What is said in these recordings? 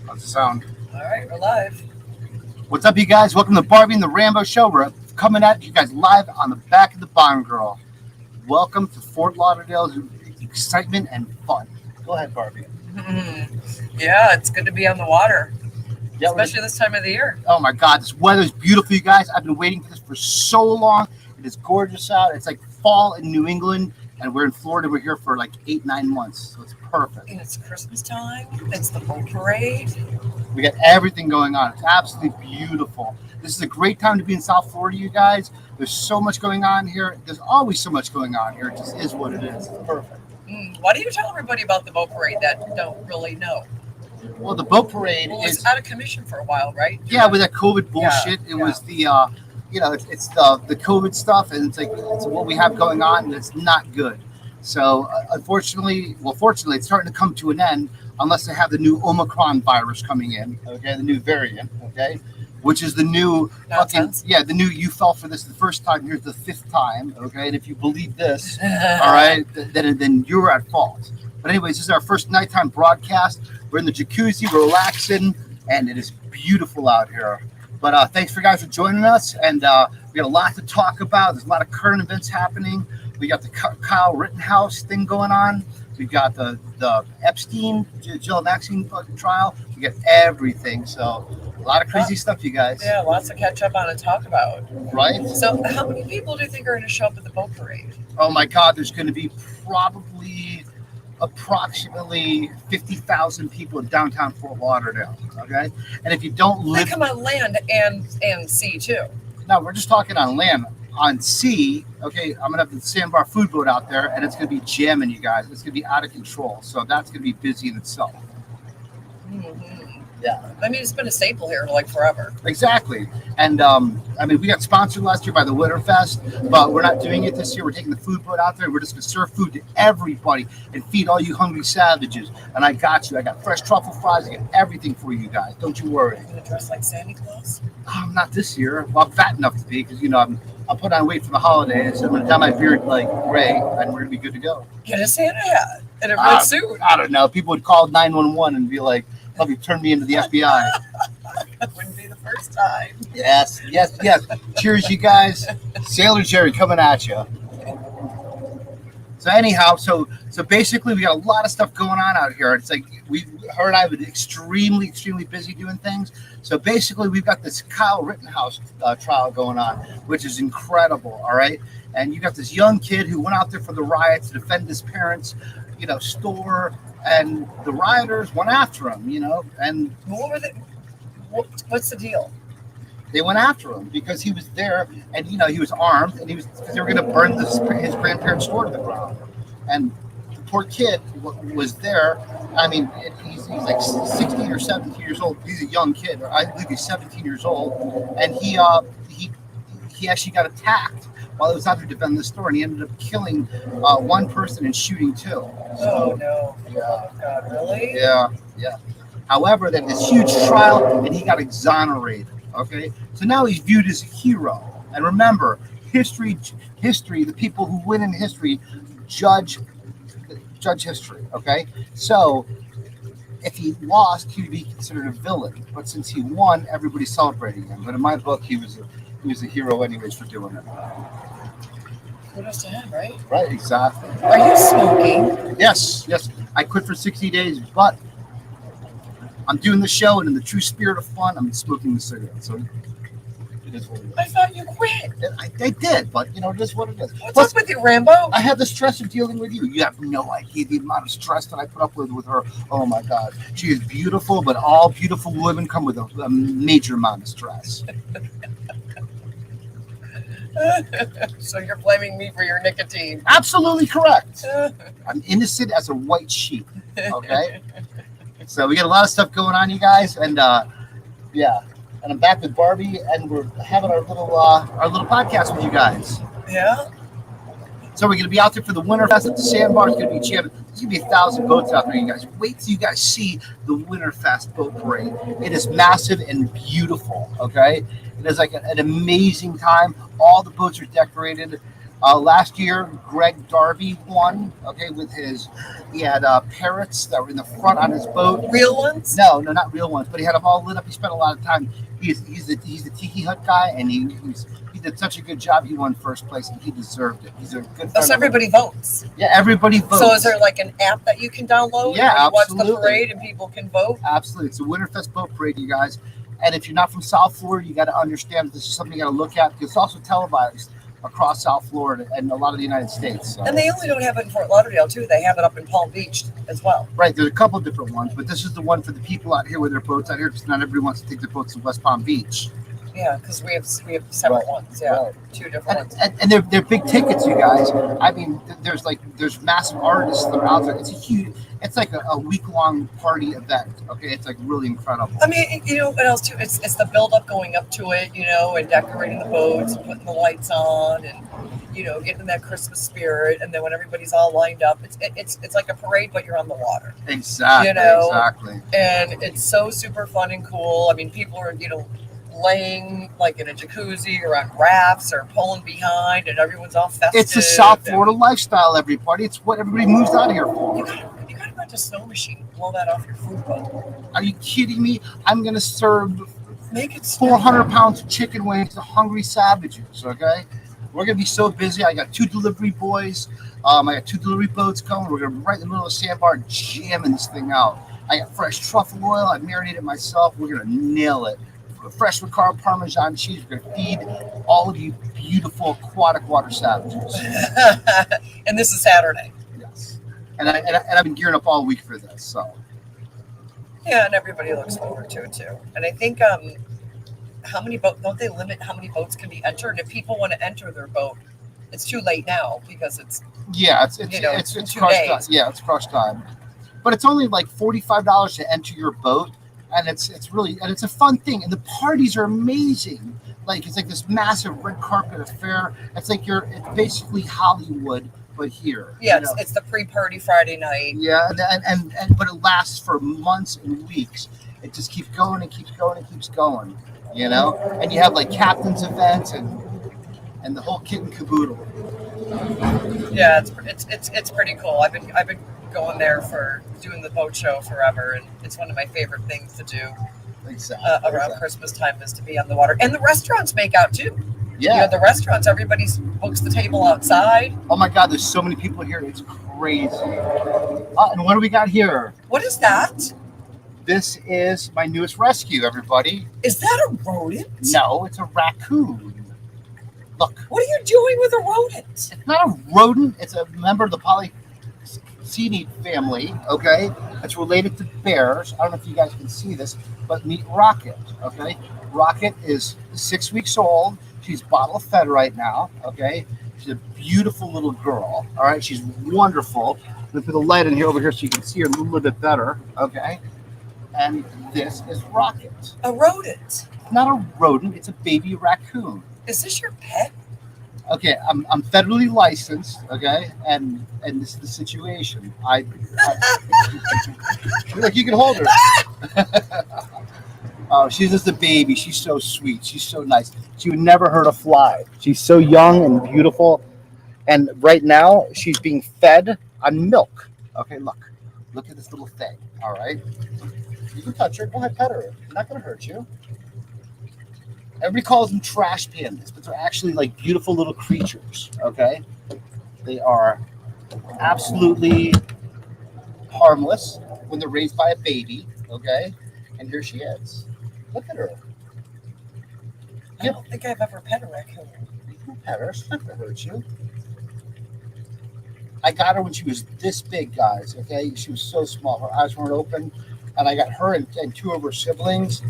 How's the sound? All right, we're live. What's up, you guys? Welcome to Barbie and the Rambo Show. We're coming at you guys live on the back of the Bond Girl. Welcome to Fort Lauderdale's excitement and fun. Go ahead, Barbie. Yeah, it's good to be on the water, Yeah, especially this time of the year. oh my God, this weather is beautiful, you guys. I've been waiting for this for so long. It is gorgeous out. It's like fall in New England, and we're in Florida. We're here for like 8-9 months, so it's perfect. And it's Christmas time. It's the boat parade. We got everything going on. It's absolutely beautiful. This is a great time to be in South Florida, you guys. There's so much going on here. There's always so much going on here. It just is what it is. It's perfect. Why do you tell everybody about the boat parade that don't really know? Well, the boat parade Well, is it's out of commission for a while, right? yeah, with that COVID bullshit. It was the it's the COVID stuff, and it's what we have going on, and it's not good. So fortunately, it's starting to come to an end unless they have the new Omicron virus coming in. Okay, the new variant. Okay, which is the new the new you fell for this the first time. Here's the fifth time. Okay, and if you believe this, all right, then you're at fault. But anyways, this is our first nighttime broadcast. We're in the jacuzzi, relaxing, and it is beautiful out here. But thanks for guys for joining us, and we got a lot to talk about. There's a lot of current events happening. We got the Kyle Rittenouse thing going on. We've got the Epstein, Jill Maxine trial. We got everything. So a lot of crazy stuff, you guys. Yeah, lots to catch up on and talk about. Right? So how many people do you think are going to show up at the boat parade? Oh, my God. There's going to be probably approximately 50,000 people in downtown Fort Lauderdale. Okay? And if you don't live... They come on land and sea, too. No, we're just talking on land. On sea, okay, I'm gonna have the sandbar food boat out there, and it's gonna be jamming, you guys. It's gonna be out of control, so that's gonna be busy in itself. Yeah, I mean, it's been a staple here like forever. Exactly. And I mean, we got sponsored last year by the Winterfest, but we're not doing it this year. We're taking the food boat out there. We're just gonna serve food to everybody and feed all you hungry savages. And I got you. I got fresh truffle fries. I got everything for you guys. Don't you worry. You gonna dress like Santa Claus? Not this year. Well, I'm fat enough to be, because I'll put on weight for the holidays. So I'm gonna dye my beard like gray, and we're gonna be good to go. Get a Santa hat and a red suit. I don't know. People would call 911 and be like, "Love you, turn me into the FBI." That wouldn't be the first time. Yes. Cheers, you guys. Sailor Jerry coming at you. So anyhow, so basically we got a lot of stuff going on out here. It's like her and I have been extremely busy doing things. So basically we've got this Kyle Rittenouse trial going on, which is incredible. All right. And you got this young kid who went out there for the riot to defend his parents, store, and the rioters went after him, and what were they? What's the deal? They went after him because he was there, and he was armed, and because they were going to burn his grandparents' store to the ground. And the poor kid was there. I mean, he's like 16 or 17 years old. He's a young kid. I believe he's 17 years old, and he actually got attacked while he was out there defending the store, and he ended up killing one person and shooting two. So, oh no! Yeah. Oh God, really? Yeah. However, they had this huge trial, and he got exonerated. Okay, so now he's viewed as a hero. And remember, history. The people who win in history judge history. Okay, so if he lost, he would be considered a villain. But since he won, everybody's celebrating him. But in my book, he was a hero anyways for doing it. Kudos to him, right? Right, exactly. Are you smoking? Yes. I quit for 60 days, but I'm doing the show, and in the true spirit of fun, I'm smoking the cigarette. So it is what it is. I thought you quit. I did, but it is what it is. What's up with you, Rambo? I have the stress of dealing with you. You have no idea the amount of stress that I put up with her. Oh my God, she is beautiful, but all beautiful women come with a major amount of stress. So you're blaming me for your nicotine? Absolutely correct. I'm innocent as a white sheep. Okay. So we got a lot of stuff going on, you guys, and and I'm back with Barbie, and we're having our little podcast with you guys. Yeah. So we're gonna be out there for the Winterfest at the Sandbar. It's gonna be jamming. There's gonna be 1,000 boats out there, you guys. Wait till you guys see the Winterfest boat parade. It is massive and beautiful. Okay, it is like an amazing time. All the boats are decorated. Last year, Greg Darby won. Okay, with his, he had parrots that were in the front on his boat. Real ones? No, no, not real ones, but he had them all lit up. He spent a lot of time. He's the tiki hut guy, and he did such a good job. He won first place, and he deserved it. He's a good friend. So everybody votes. Yeah, everybody votes. So is there like an app that you can download? Yeah, where you absolutely. watch the parade and people can vote. Absolutely, it's a Winterfest boat parade, you guys. And if you're not from South Florida, you got to understand this is something you got to look at because it's also televised across South Florida and a lot of the United States. So. And they only don't have it in Fort Lauderdale too. They have it up in Palm Beach as well. Right, there's a couple different ones, but this is the one for the people out here with their boats out here because not everybody wants to take their boats to West Palm Beach. Yeah, because we have separate ones. Yeah, right. Two different ones. And they're big tickets, you guys. I mean, there's massive artists that are out there. It's like a week-long party event. Okay, it's like really incredible. I mean, you know what else too? It's the build-up going up to it, you know, and decorating the boats and putting the lights on and, you know, getting that Christmas spirit. And then when everybody's all lined up, it's like a parade, but you're on the water. Exactly. You know, exactly. And it's so super fun and cool. I mean, people are, you know, laying like in a jacuzzi or on rafts or pulling behind, and everyone's all festive. It's a South Florida lifestyle, everybody. It's what everybody moves out here for. You gotta rent a snow machine, blow that off your food boat. Are you kidding me? I'm gonna serve Make it 400 pounds of chicken wings to hungry savages. Okay, we're gonna be so busy. I got 2 delivery boys. I got 2 delivery boats coming. We're gonna be right in the middle of the sandbar jamming this thing out. I got fresh truffle oil. I marinated it myself. We're gonna nail it. Fresh Ricard Parmesan cheese. We're going to feed all of you beautiful aquatic water savages. And this is Saturday. Yes. And I've been gearing up all week for this. So. Yeah, and everybody looks forward to it too. And I think how many boats, don't they limit how many boats can be entered? And if people want to enter their boat, it's too late now because it's it's two crush days. time. Yeah, it's crush time. But it's only like $45 to enter your boat. And it's a fun thing, and the parties are amazing. Like it's like this massive red carpet affair. It's basically Hollywood, but here. Yes, you know? It's the pre-party Friday night. Yeah, and but it lasts for months and weeks. It just keeps going and keeps going and keeps going. You know, and you have like captain's events and the whole kit and caboodle. Yeah, it's pretty cool. I've been going there for doing the boat show forever, and it's one of my favorite things to do around Christmas time is to be on the water. And the restaurants make out too. Yeah, you know, the restaurants, everybody books the table outside. Oh my God, there's so many people here. It's crazy. And what do we got here? What is that? This is my newest rescue, everybody. Is that a rodent? No, it's a raccoon. Look. What are you doing with a rodent? It's not a rodent. It's a member of the Polycinidae family, okay? It's related to bears. I don't know if you guys can see this, but meet Rocket, okay? Rocket is 6 weeks old. She's bottle fed right now, okay? She's a beautiful little girl, all right? She's wonderful. Let me put the light in here over here so you can see her a little bit better, okay? And this is Rocket. A rodent? Not a rodent. It's a baby raccoon. Is this your pet? Okay, I'm federally licensed, okay, and this is the situation. I look, you can hold her. Oh, she's just a baby. She's so sweet. She's so nice. She would never hurt a fly. She's so young and beautiful, and right now she's being fed on milk. Okay, look at this little thing. All right, you can touch her. Go ahead, pet her. I'm not gonna hurt you. Everybody calls them trash pandas, but they're actually like beautiful little creatures, okay? They are absolutely harmless when they're raised by a baby, okay? And here she is. Look at her. I don't think I've ever pet a raccoon. You can pet her. She's not going to hurt you. I got her when she was this big, guys, okay? She was so small. Her eyes weren't open. And I got her and 2 of her siblings.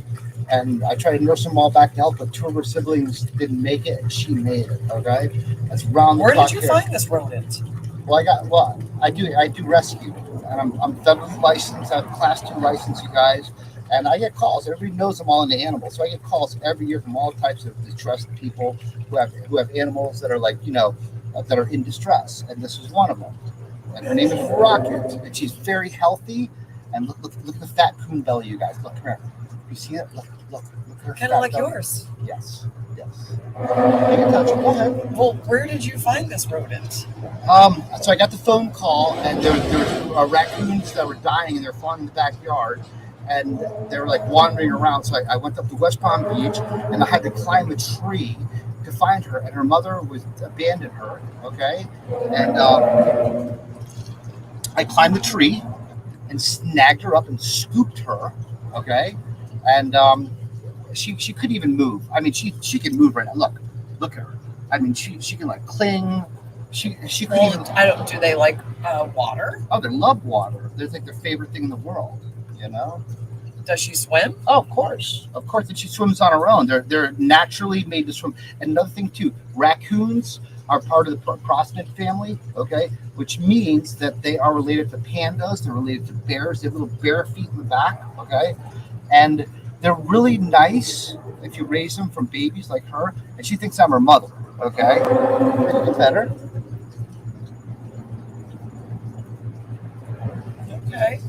And I tried to nurse them all back to health, but 2 of her siblings didn't make it, and she made it. Okay, that's round the clock. Where did you find this rodent? Well, I do rescue, and I'm federally licensed. I have a Class 2 license, you guys, and I get calls. Everybody knows I'm all into animals, so I get calls every year from all types of distressed people who have animals that are that are in distress, and this is one of them. And her name is Rocket, and she's very healthy. And look at the fat coon belly, you guys. Look, come here. You see it? Look. Kind of like yours. Yes. Yes. You can touch it. Go ahead. Well, where did you find this rodent? So I got the phone call, and there were raccoons that were dying, and they're falling in the backyard, and they were like wandering around. So I went up to West Palm Beach, and I had to climb a tree to find her, and her mother was abandoned her. Okay, and I climbed the tree and snagged her up and scooped her. Okay, and she couldn't even move. I mean, she can move right now. Look at her. I mean, she can like cling. She couldn't even. I don't. Do they like water? Oh, they love water. They're like their favorite thing in the world. You know. Does she swim? Oh, of course. And she swims on her own. They're naturally made to swim. And another thing too, raccoons are part of the prosnid family. Okay, which means that they are related to pandas. They're related to bears. They have little bare feet in the back. Okay, and they're really nice if you raise them from babies like her. And she thinks I'm her mother. Okay, make it better. Okay.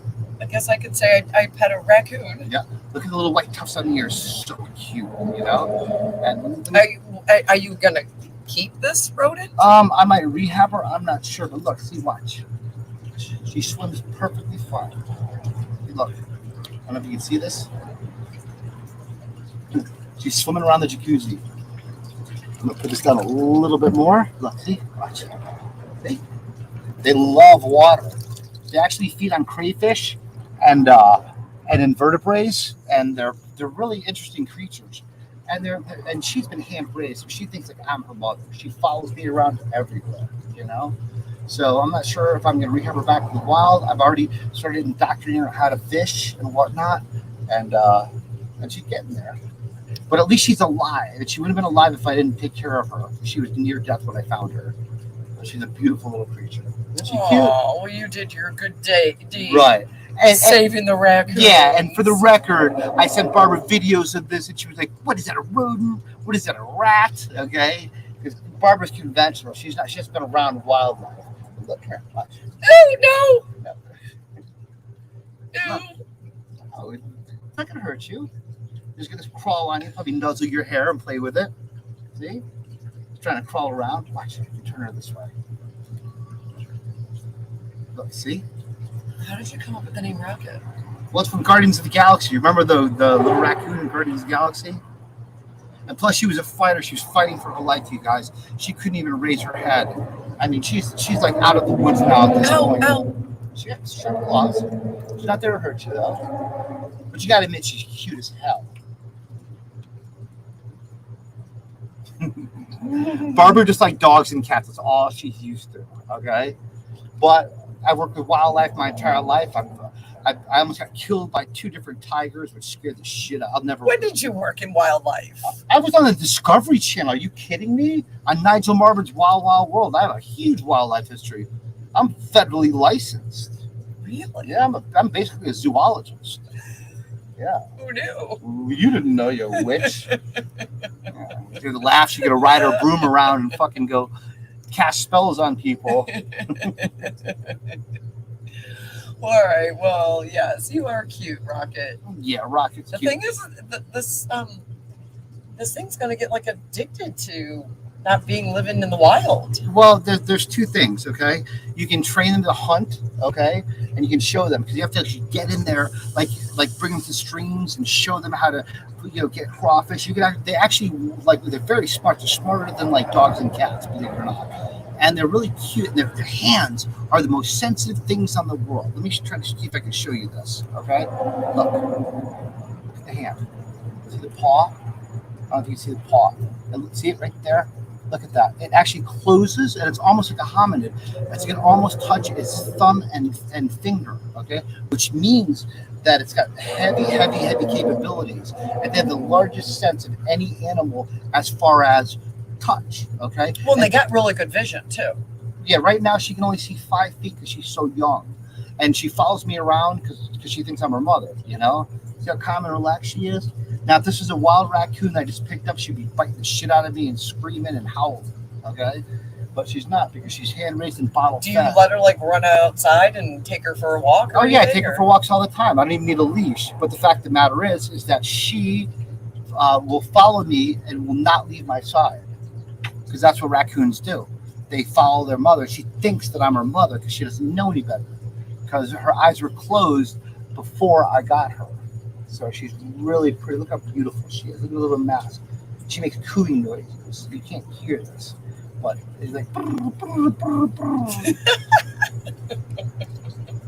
I guess I could say I pet a raccoon. Yeah. Look at the little white tufts on the ears. So cute, you know. And are you gonna keep this rodent? I might rehab her. I'm not sure, but look, see, watch. She swims perfectly fine. Hey, look. I don't know if you can see this. She's swimming around the jacuzzi. I'm gonna put this down a little bit more. Look, see, watch. See? They love water. They actually feed on crayfish and invertebrates, and they're really interesting creatures. And she's been hand raised, so she thinks like I'm her mother. She follows me around everywhere, you know. So I'm not sure if I'm going to rehab her back in the wild. I've already started indoctrinating her how to fish and whatnot, and she's getting there. But at least she's alive. And she wouldn't have been alive if I didn't take care of her. She was near death when I found her. She's a beautiful little creature. Isn't she cute? Oh, well, you did your good deed. Right. And saving the raccoon. Yeah, and for the record, I sent Barbara videos of this, and she was like, "What is that, a rodent? What is that, a rat?" Okay, because Barbara's conventional. She hasn't been around wildlife. Look here, watch. No. Oh, it's not gonna hurt you. It's gonna crawl on you, probably nuzzle your hair and play with it. See? It's trying to crawl around. Watch. You turn her this way. Look, see? How did you come up with the name Rocket? Well, it's from Guardians of the Galaxy. Remember the little raccoon in Guardians of the Galaxy? And plus, she was a fighter. She was fighting for her life, you guys. She couldn't even raise her head. I mean, she's like out of the woods now at this point. Ow. She has sharp claws. She's not there to hurt you, though. But you got to admit, she's cute as hell. Barbara just like dogs and cats. That's all she's used to. Okay, but I worked with wildlife my entire life. I almost got killed by 2 different tigers, which scared the shit out. I'll never. When did you work in wildlife? I was on the Discovery Channel. Are you kidding me? On Nigel Marvin's Wild Wild World. I have a huge wildlife history. I'm federally licensed. Really? Yeah, I'm basically a zoologist. Yeah. Who knew? You didn't know, you witch. You're gonna laugh. You're gonna ride her broom around and fucking go cast spells on people. All right. Well, yes, you are cute, Rocket. Yeah, Rocket's cute. The thing is, this thing's gonna get like addicted to not being living in the wild. Well, there's 2 things. Okay, you can train them to hunt. Okay, and you can show them because you have to actually get in there, like bring them to streams and show them how to, get crawfish. They actually they're very smart. They're smarter than like dogs and cats, believe it or not. And they're really cute. And their hands are the most sensitive things on the world. Let me try to see if I can show you this. Okay, look at the hand. See the paw? I don't know if you can see the paw. See it right there? Look at that. It actually closes, and it's almost like a hominid. It's going to almost touch its thumb and finger, okay? Which means that it's got heavy capabilities. And they have the largest sense of any animal as far as touch, okay? Well, and they got really good vision, too. Yeah, right now she can only see 5 feet because she's so young. And she follows me around because she thinks I'm her mother, See how calm and relaxed she is? Now, if this is a wild raccoon I just picked up, she'd be biting the shit out of me and screaming and howling, okay? But she's not because she's hand-raised and bottle-fed. Do you let her, run outside and take her for a walk? Oh, yeah, I take her for walks all the time. I don't even need a leash. But the fact of the matter is that she will follow me and will not leave my side, because that's what raccoons do. They follow their mother. She thinks that I'm her mother because she doesn't know any better, because her eyes were closed before I got her. So she's really pretty. Look how beautiful she is. Look at the little mask. She makes cooing noises. You can't hear this, but it's like.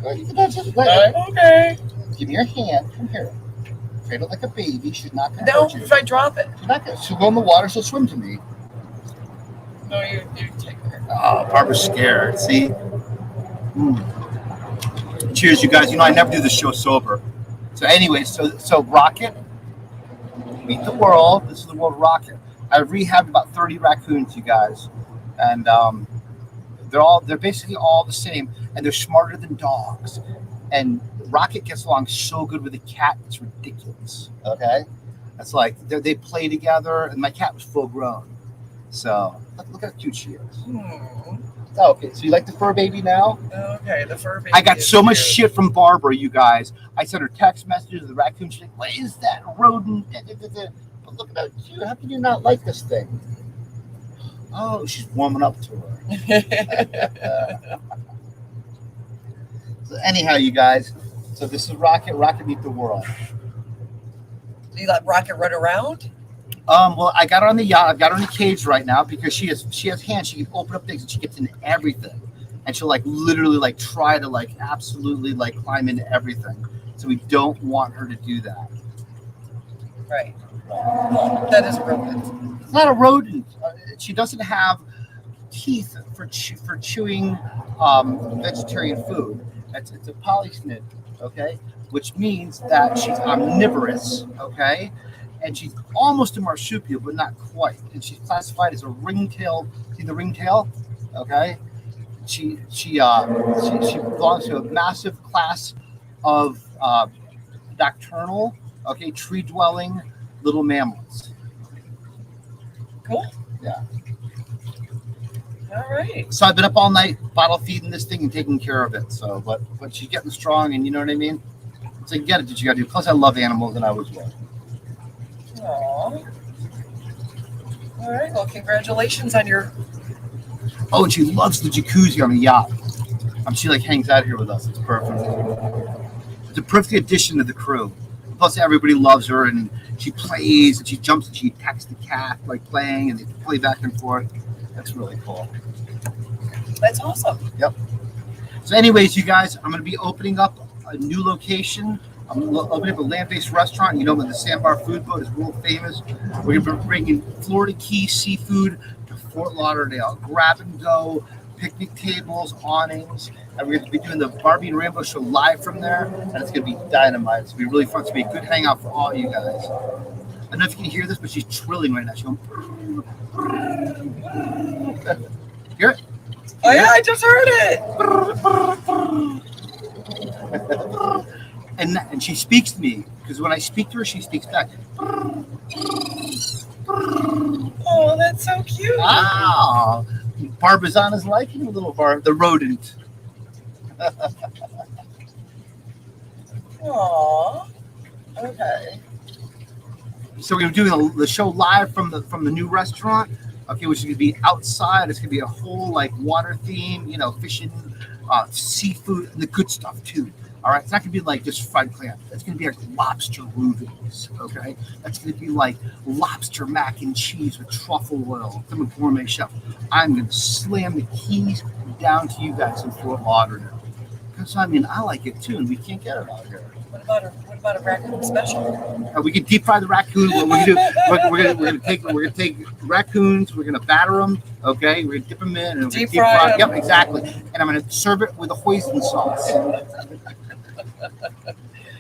Okay. Give me your hand. Come here. Treat it like a baby. She's not going to No, hurt you. if I drop it. She's not going to. She'll go in the water. She'll swim to me. No, you take her. Oh, Barbara's scared. See? Cheers, you guys. You know, I never do the show sober. So anyway, so Rocket, meet the world. This is the world Rocket. I've rehabbed about 30 raccoons, you guys. And they're basically all the same. And they're smarter than dogs. And Rocket gets along so good with the cat, it's ridiculous. Okay? It's like they play together, and my cat was full grown. So look how cute she is. Oh, okay, so you like the fur baby now? Okay, the fur baby. I got so much cute. shit from Barbara, you guys. I sent her text messages of the raccoon. She's like, what is that rodent? But look at you. How can you not like this thing? Oh, she's warming up to her. So anyhow, you guys, so this is Rocket. Rocket meet the world. Do you let Rocket run around? Well, I got her on the yacht. I've got her in a cage right now because she has hands. She can open up things and she gets into everything. And she'll like literally like try to like absolutely like climb into everything. So we don't want her to do that. Right. That is a rodent. It's not a rodent. She doesn't have teeth for chewing vegetarian food. It's a polysnid, okay? Which means that she's omnivorous, okay? And she's almost a marsupial, but not quite. And she's classified as a ringtail. See the ringtail? Okay. She belongs to a massive class of nocturnal, okay, tree-dwelling little mammals. Cool. Yeah. All right. So I've been up all night bottle feeding this thing and taking care of it. So, but she's getting strong, and you know what I mean. So you get it. What you got to do. Plus, I love animals, and I was well. Aww. All right. Well, congratulations on your. Oh, and she loves the jacuzzi on the yacht. She like hangs out here with us. It's perfect. It's a perfect addition to the crew. Plus, everybody loves her, and she plays, and she jumps, and she attacks the cat, like playing, and they play back and forth. That's really cool. That's awesome. Yep. So, anyways, you guys, I'm going to be opening up a new location. I'm opening up a land-based restaurant. You know, when the Sandbar Food Boat is world famous, we're going to be bringing Florida Key seafood to Fort Lauderdale. Grab and go, picnic tables, awnings, and we're going to be doing the Barbie and Rainbow Show live from there, and it's going to be dynamite. It's going to be really fun. It's going to be a good hangout for all you guys. I don't know if you can hear this, but she's trilling right now. She's going. Hear it? Oh yeah, I just heard it. And she speaks to me because when I speak to her, she speaks back. Oh, that's so cute. Ah, Barbizon is liking the little the rodent. Aww. Okay. So we're doing the show live from the new restaurant. Okay, which is going to be outside. It's going to be a whole like water theme, you know, fishing, seafood, and the good stuff too. All right, it's not going to be like just fried clam. It's going to be like lobster roughies, okay? That's going to be like lobster mac and cheese with truffle oil from a gourmet chef. I'm going to slam the keys down to you guys in Fort Lauderdale. Because, I mean, I like it too, and we can't get it out here. What about a raccoon special? We can deep fry the raccoon. What we're gonna take raccoons. We're gonna batter them. Okay, we're gonna dip them in and deep fry them. Yep, exactly. And I'm gonna serve it with a hoisin sauce.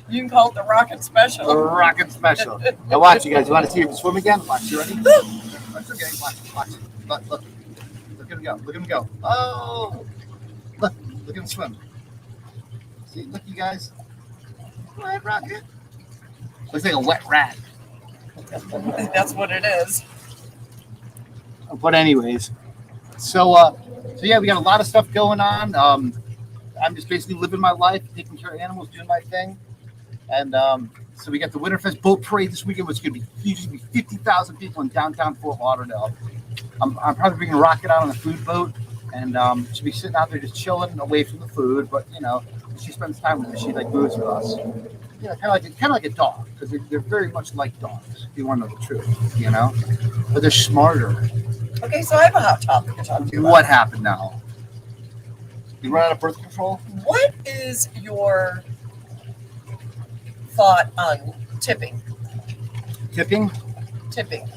You can call it the Rocket Special. The Rocket Special. Now watch, you guys. You want to see him swim again? Watch. You ready? That's okay. Watch. Look. Look at him go. Look at him go. Oh, look at him swim. See, look, you guys. Go ahead, Rocket. Looks like a wet rat. That's what it is. But anyways, so yeah, we got a lot of stuff going on. I'm just basically living my life, taking care of animals, doing my thing, and So we got the Winterfest boat parade this weekend, which is going to be huge. It's going to be 50,000 people in downtown Fort Lauderdale. I'm probably bringing Rocket out on the food boat, and she'll be sitting out there just chilling away from the food. But she spends time with us. She moves with us. Kind of like a dog, because they're very much like dogs. If you want to know the truth, but they're smarter. Okay, so I have a hot topic to talk to you about. What happened now? You run out of birth control? What is your thought on tipping? Tipping? Tipping.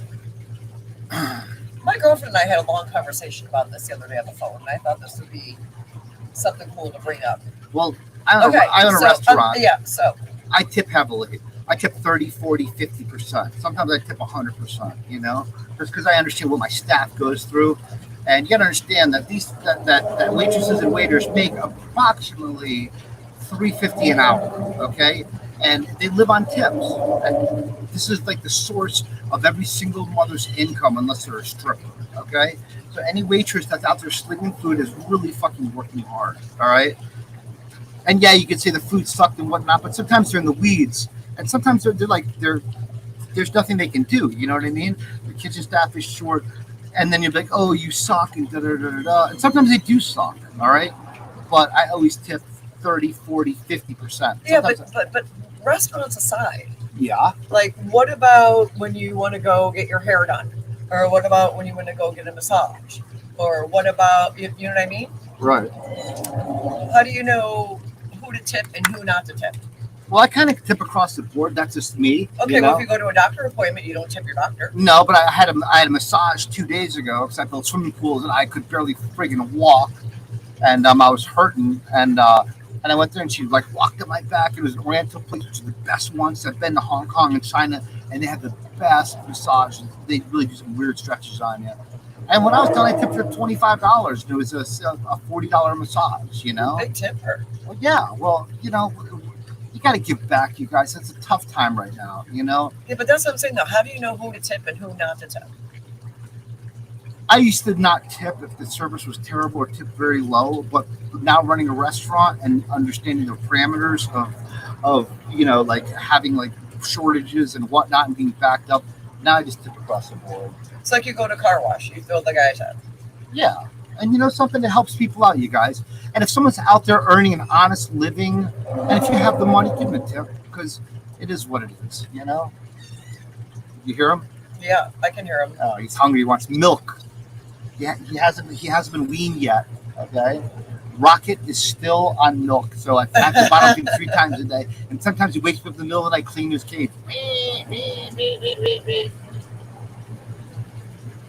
My girlfriend and I had a long conversation about this the other day on the phone, and I thought this would be something cool to bring up. Well, I own a restaurant. So I tip heavily. I tip 30, 40, 50%. Sometimes I tip 100%, just because I understand what my staff goes through. And you got to understand that that waitresses and waiters make approximately $3.50 an hour, okay? And they live on tips. And this is like the source of every single mother's income, unless they're a stripper, okay? So any waitress that's out there slinging food is really fucking working hard, all right? And yeah, you could say the food sucked and whatnot, but sometimes they're in the weeds, and sometimes there's nothing they can do. You know what I mean? The kitchen staff is short, and then you're like, oh, you suck, and da da da da. And sometimes they do suck, all right? But I always tip 30, 40, 50%. Yeah, but restaurants aside. Yeah. Like, what about when you want to go get your hair done? Or what about when you want to go get a massage? Or what about, you know what I mean? Right. How do you know who to tip and who not to tip? Well, I kind of tip across the board. That's just me. Okay, well, if you go to a doctor appointment, you don't tip your doctor. No, but I had a massage 2 days ago because I built swimming pools and I could barely friggin' walk, and I was hurting, and I went there and she walked up my back. It was an Oriental place, which is the best ones. I've been to Hong Kong and China, and they have the best massages. They really do some weird stretches on you. And when I was done, I tipped her $25, and it was a $40 massage. Big tipper. Well, yeah. Well, you got to give back, you guys. It's a tough time right now, Yeah, but that's what I'm saying, though. How do you know who to tip and who not to tip? I used to not tip if the service was terrible or tip very low, but now running a restaurant and understanding the parameters of having shortages and whatnot and being backed up, now I just tip across the board. It's like you go to car wash, you fill the guy's head. Yeah. And something that helps people out, you guys. And if someone's out there earning an honest living, and if you have the money, give them a tip, because it is what it is, You hear him? Yeah, I can hear him. Oh, he's hungry. He wants milk. Yeah, he hasn't been weaned yet. Okay. Rocket is still on milk, so I have to bottle him 3 times a day. And sometimes he wakes up in the middle of the night, cleaning his cage.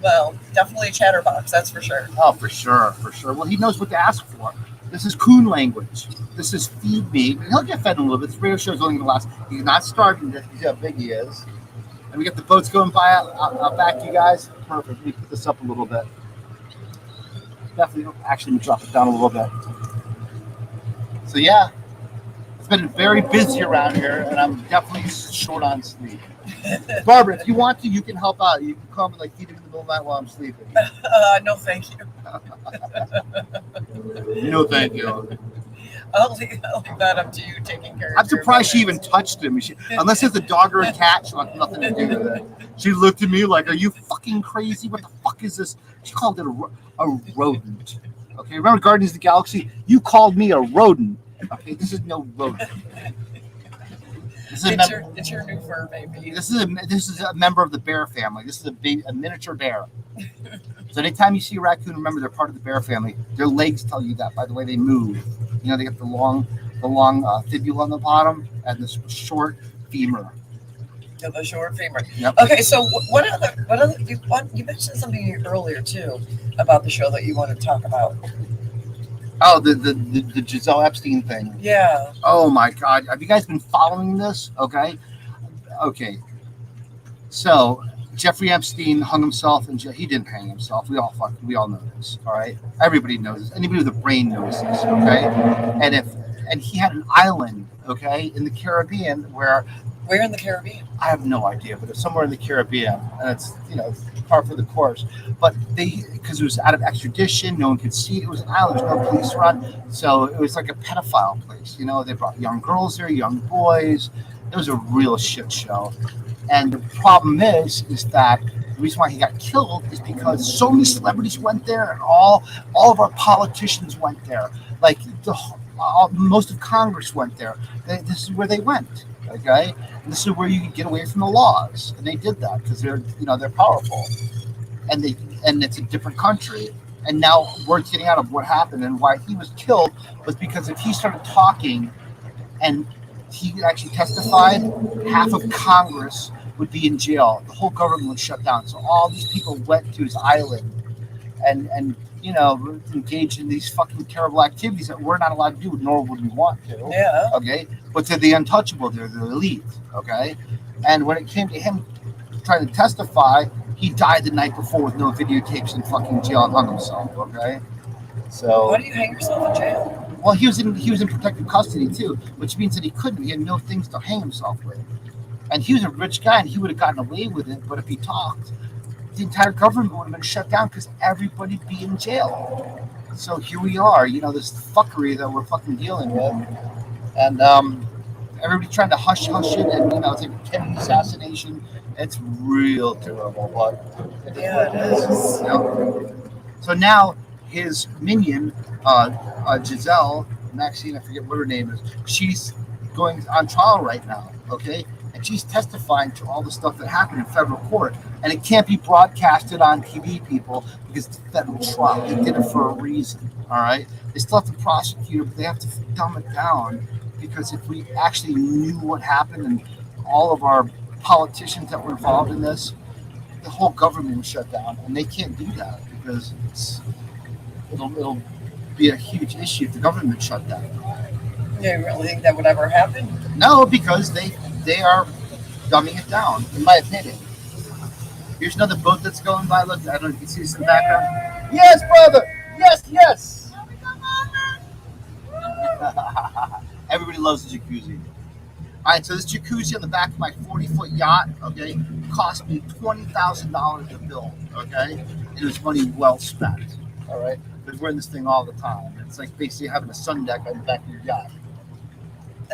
Well, definitely a chatterbox, that's for sure. Oh, for sure. Well, he knows what to ask for. This is coon language. This is feed me. He'll get fed a little bit. This radio show's only going to last. He's not starving yet. You see how big he is. And we got the boats going by out back, you guys. Perfect. Let me put this up a little bit. Definitely. Actually, let me drop it down a little bit. So, yeah. It's been very busy around here, and I'm definitely short on sleep. Barbara, if you want to, you can help out. You can come and feed him in the middle of the night while I'm sleeping. No, thank you. No, thank you. I'll leave that up to you, taking care of I'm surprised she even touched him. Unless it's a dog or a cat, she'll have nothing to do with it. She looked at me like, are you fucking crazy? What the fuck is this? She called it a rodent. Okay, remember Guardians of the Galaxy? You called me a rodent. Okay, this is no rodent. It's your new fur baby. This is a member of the bear family. This is a miniature bear. So anytime you see a raccoon, remember they're part of the bear family. Their legs tell you that by the way they move. They got the long fibula on the bottom and this short femur. Yeah, the short femur. Yep. Okay, so what other you mentioned something earlier too about the show that you wanted to talk about. Oh, the Giselle Epstein thing. Yeah. Oh my God, have you guys been following this? Okay. So Jeffrey Epstein hung himself, and he didn't hang himself. We all know this. All right, everybody knows this. Anybody with a brain knows this. Okay, and he had an island. Okay, in the Caribbean where. Where in the Caribbean? I have no idea, but it's somewhere in the Caribbean, and it's par for the course. But because it was out of extradition, no one could see it. It was an island, there's no police around, so it was like a pedophile place. They brought young girls there, young boys, It was a real shit show. And the problem is that the reason why he got killed is because so many celebrities went there, and all of our politicians went there. Like most of Congress went there. This is where they went. Okay, and this is where you can get away from the laws, and they did that because they're powerful, and it's a different country. And now word's getting out of what happened and why he was killed was because if he started talking and he actually testified, half of Congress would be in jail. The whole government would shut down. So all these people went to his island and engaged in these fucking terrible activities that we're not allowed to do, nor would we want to. Yeah. Okay. But they're the untouchable. They're the elite. Okay. And when it came to him trying to testify, he died the night before with no videotapes in fucking jail and hung himself. Okay. So. Why do you hang yourself in jail? Well, he was in protective custody too, which means that he couldn't. He had no things to hang himself with. And he was a rich guy, and he would have gotten away with it. But if he talked, the entire government would have been shut down because everybody'd be in jail. So here we are, this fuckery that we're fucking dealing with, and everybody trying to hush it, and it's like a Kennedy assassination. It's real terrible, but it is. So now his minion, Giselle Maxine, I forget what her name is. She's going on trial right now. Okay. And she's testifying to all the stuff that happened in federal court. And it can't be broadcasted on TV, people, because it's a federal trial. They did it for a reason, all right? They still have to prosecute it, but they have to dumb it down, because if we actually knew what happened and all of our politicians that were involved in this, the whole government was shut down. And they can't do that because it'll be a huge issue if the government shut down. You really think that would ever happen? No, because they are dumbing it down, in my opinion. Here's another boat that's going by. Look, I don't know if you can see this in the background. Yes, brother! Yes! Everybody loves the jacuzzi. Alright, so this jacuzzi on the back of my 40-foot yacht, okay, cost me $20,000 to build, okay? It was money well spent, alright? Because we're in this thing all the time. It's like basically having a sun deck on the back of your yacht.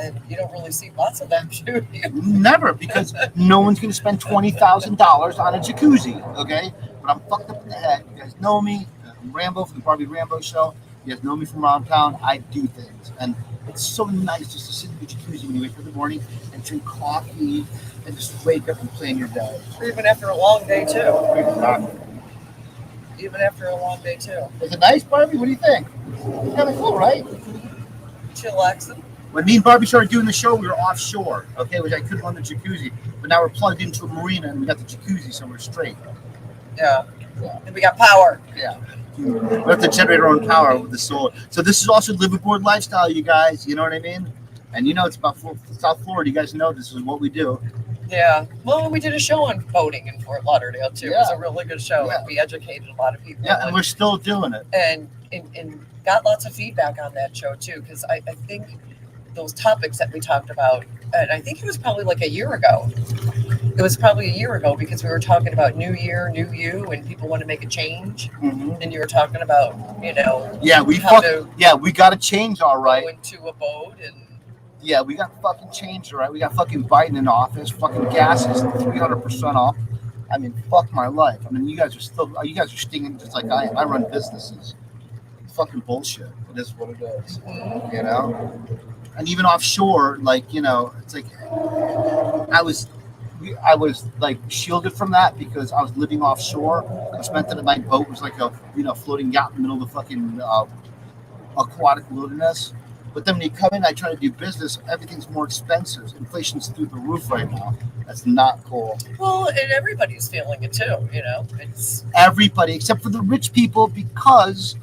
And you don't really see lots of them, do you? Never, because no one's going to spend $20,000 on a jacuzzi, okay? But I'm fucked up in the head. You guys know me. I'm Rambo from the Barbie Rambo show. You guys know me from around town. I do things. And it's so nice just to sit in the jacuzzi when you wake up in the morning and drink coffee and just wake up and plan your day. Even after a long day, too. Exactly. Even after a long day, too. Is it nice, Barbie? What do you think? It's kind of cool, right? Chillaxing. When me and Barbie started doing the show, we were offshore, okay, which I couldn't run the jacuzzi. But now we're plugged into a marina and we got the jacuzzi, so we're straight. Yeah. And we got power. Yeah. We have to generate our own power with the solar. So this is also liveaboard lifestyle, you guys. You know what I mean? And it's about South Florida. You guys know this is what we do. Yeah. Well, we did a show on boating in Fort Lauderdale, too. Yeah. It was a really good show. Yeah. And we educated a lot of people. Yeah, and we're still doing it. And got lots of feedback on that show, too, because I think those topics that we talked about, and I think it was probably like a year ago. It was probably a year ago because we were talking about New Year, New You, and people want to make a change. Mm-hmm. And you were talking about, Yeah, we got to change, all right. Go into a boat and. Yeah, we got fucking changed, all right. We got fucking Biden in office. Fucking gas is 300% off. I mean, fuck my life. I mean, you guys are stinging just like I am. I run businesses. It's fucking bullshit. It is what it is. Mm-hmm. And even offshore, it's like I was like shielded from that because I was living offshore, which meant that my boat was like a floating yacht in the middle of the fucking aquatic wilderness. But then when you come in, I try to do business. Everything's more expensive. Inflation's through the roof right now. That's not cool. Well, and everybody's feeling it too. It's everybody except for the rich people because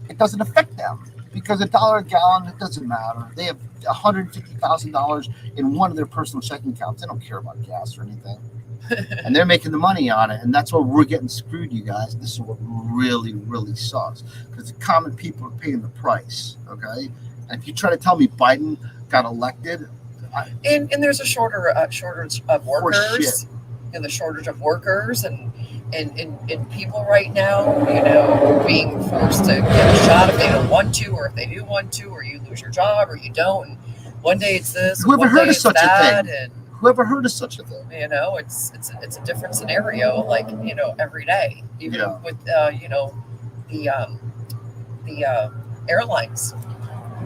it doesn't affect them. Because $1 a gallon, it doesn't matter. They have $150,000 in one of their personal checking accounts. They don't care about gas or anything. And they're making the money on it. And that's where we're getting screwed, you guys. This is what really, really sucks. Because the common people are paying the price, okay? And if you try to tell me Biden got elected... And there's a shortage of workers. And the shortage of workers and people right now, being forced to get a shot if they don't want to, or if they do want to, or you lose your job or you don't. And one day it's this, Whoever one heard day of it's such a that, thing? and Whoever heard of such a thing? it's a different scenario, like every day, even with the airlines.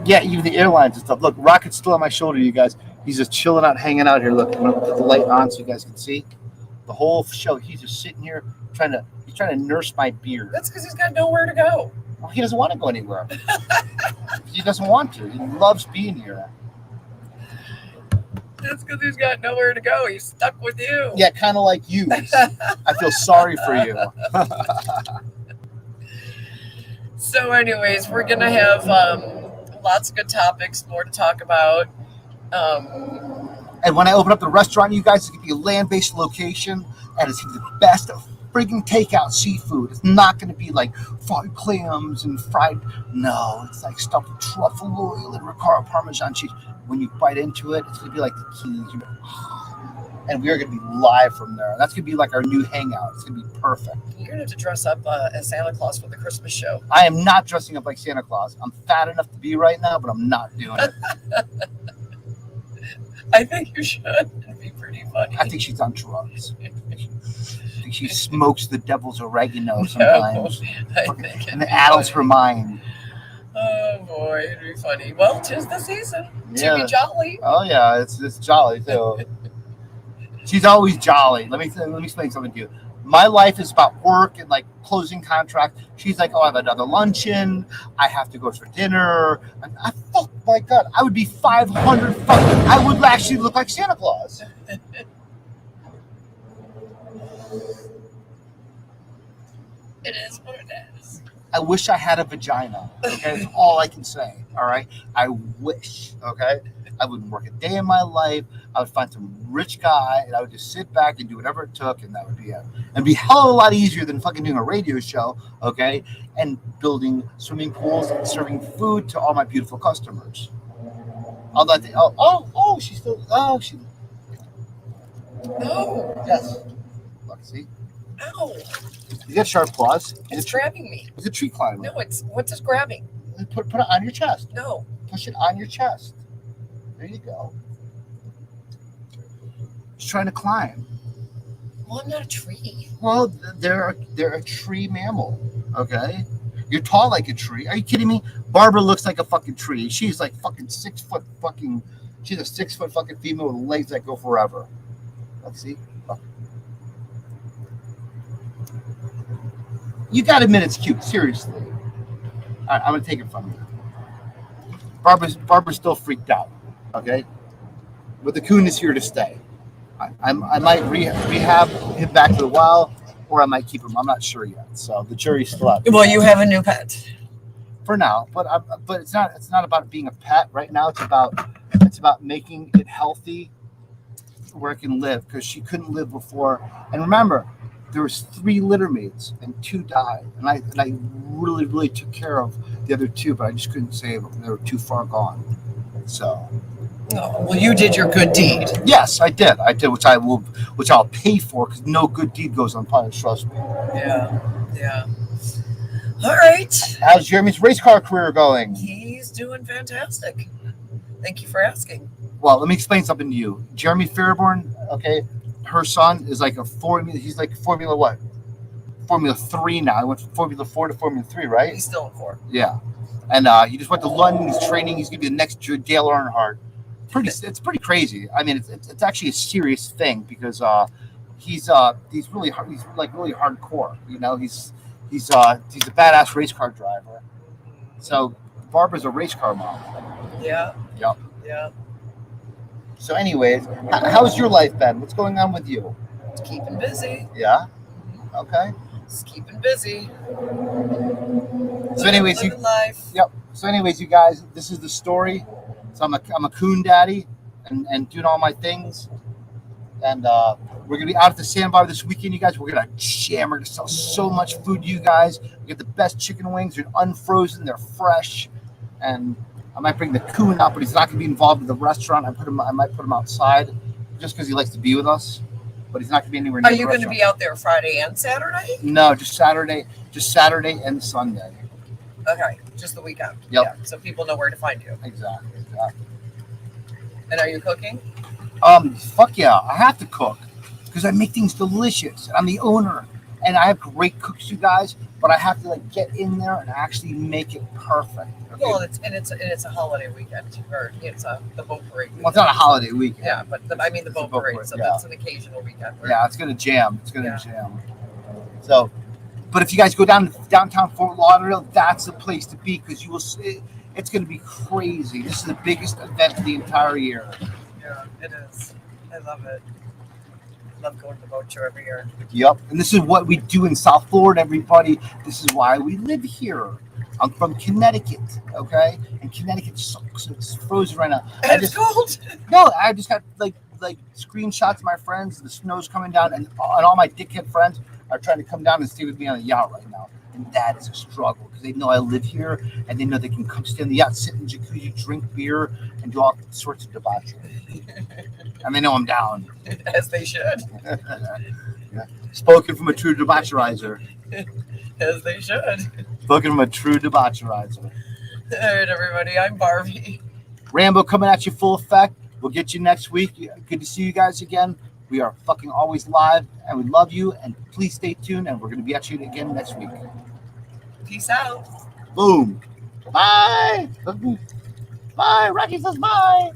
Yeah, even the airlines and stuff. Look, Rocket's still on my shoulder, you guys. He's just chilling out, hanging out here. Look, I'm gonna put the light on so you guys can see. The whole show, he's just sitting here trying to nurse my beard. That's because he's got nowhere to go. Well, he doesn't want to go anywhere. He doesn't want to. He loves being here. That's because he's got nowhere to go. He's stuck with you. Yeah, kind of like you. I feel sorry for you. So, anyways, we're gonna have lots of good topics, more to talk about. And when I open up the restaurant, you guys, it's going to be a land-based location, and it's going to be the best friggin' takeout seafood. It's not going to be like fried clams and fried. No, it's like stuffed with truffle oil and ricotta Parmesan cheese. When you bite into it, it's going to be like the Keys. And we are going to be live from there. That's going to be like our new hangout. It's going to be perfect. You're going to have to dress up as Santa Claus for the Christmas show. I am not dressing up like Santa Claus. I'm fat enough to be right now, but I'm not doing it. I think you should. It'd be pretty funny. I think she's on drugs. I think she smokes the devil's oregano sometimes. No, and it addles her mind. Oh boy, it'd be funny. Well, 'tis the season Yeah. to be jolly. Oh yeah, it's jolly too. She's always jolly. Let me explain something to you. My life is about work and like closing contract. She's like, oh, I have another luncheon. I have to go for dinner. Fuck my God, I would be 500 fucking. I would actually look like Santa Claus. It is what it is. I wish I had a vagina. Okay, that's all I can say. All right, I wish. Okay, I wouldn't work a day in my life. I would find some rich guy, and I would just sit back and do whatever it took, and that would be it. And be a hell of a lot easier than fucking doing a radio show. Okay, and building swimming pools and serving food to all my beautiful customers. All that. She's still. Oh, she. No. Yes. Look, see. Ow. You got sharp claws. It's grabbing me. It's a tree climber. No, what's this grabbing? Put it on your chest. No. Push it on your chest. There you go. Just trying to climb. Well, I'm not a tree. Well, they're a tree mammal. Okay, you're tall like a tree. Are you kidding me? Barbara looks like a fucking tree. She's like fucking 6 foot fucking. She's a 6 foot fucking female with legs that go forever. Let's see. Look. You gotta admit it's cute. Seriously. All right, I'm gonna take it from you. Barbara's still freaked out. Okay, but the coon is here to stay. I might rehab him back to the wild, or I might keep him. I'm not sure yet. So the jury's still out. Well, you have a new pet For now, but it's not about being a pet right now. It's about making it healthy where it can live, because she couldn't live before. And remember, there was 3 litter mates and 2 died, and I really took care of the other 2, but I just couldn't save them. They were too far gone. So. Oh, well, you did your good deed. Yes, I did, which I'll pay for, because no good deed goes unpunished. Trust me. Yeah. All right. How's Jeremy's race car career going? He's doing fantastic. Thank you for asking. Well, let me explain something to you. Jeremy Fairborn, okay, her son is like he's like Formula what? Formula 3 now. He went from Formula 4 to Formula 3, right? He's still in 4. Yeah. And he just went to London. He's training. He's going to be the next Dale Earnhardt. It's pretty crazy. I mean, it's actually a serious thing, because he's really hard. He's like really hardcore. You know, he's a badass race car driver. So Barbara's a race car mom. Yeah. Yep. Yeah. So, anyways, how's your life been? What's going on with you? Keeping busy. Yeah. Okay. Just keeping busy. So, anyways, living life. Yep. So, anyways, you guys, this is the story. So I'm a coon daddy and doing all my things. And we're going to be out at the Sandbar this weekend, you guys. We're going to jam. We're going to sell so much food to you guys. We get the best chicken wings. They're unfrozen. They're fresh. And I might bring the coon out, but he's not going to be involved in the restaurant. I might put him outside just because he likes to be with us. But he's not going to be anywhere near Are the you going to restaurant. be out there Friday and Saturday? No, just Saturday and Sunday. Okay, just the weekend. Yep. Yeah, so people know where to find you. Exactly. And are you cooking? Fuck yeah, I have to cook because I make things delicious. I'm the owner, and I have great cooks, you guys. But I have to like get in there and actually make it perfect. Okay? Well, it's a holiday weekend, or it's the boat parade. Well, it's not a holiday weekend. Yeah, but I mean the boat parade, so yeah. that's an occasional weekend. Yeah, it's gonna jam. It's gonna jam. So, but if you guys go down to downtown Fort Lauderdale, that's the place to be because you will see it's gonna be crazy. This is the biggest event of the entire year. Yeah, it is. I love it. I love going to the boat show every year. Yep, and this is what we do in South Florida, everybody. This is why we live here. I'm from Connecticut, okay? And Connecticut sucks. It's frozen right now. It's cold. No, I just got like screenshots of my friends. The snow's coming down, and all my dickhead friends are trying to come down and stay with me on a yacht right now. And that is a struggle because they know I live here, and they know they can come stay on the yacht, sit in the jacuzzi, drink beer, and do all sorts of debauchery. And they know I'm down. As they should. Yeah. Spoken from a true debaucherizer. As they should. Spoken from a true debaucherizer. All right, everybody. I'm Barbie. Rambo coming at you full effect. We'll get you next week. Good to see you guys again. We are fucking always live, and we love you. And please stay tuned, and we're going to be at you again next week. Peace out. Boom. Bye. Bye. Rocky says bye.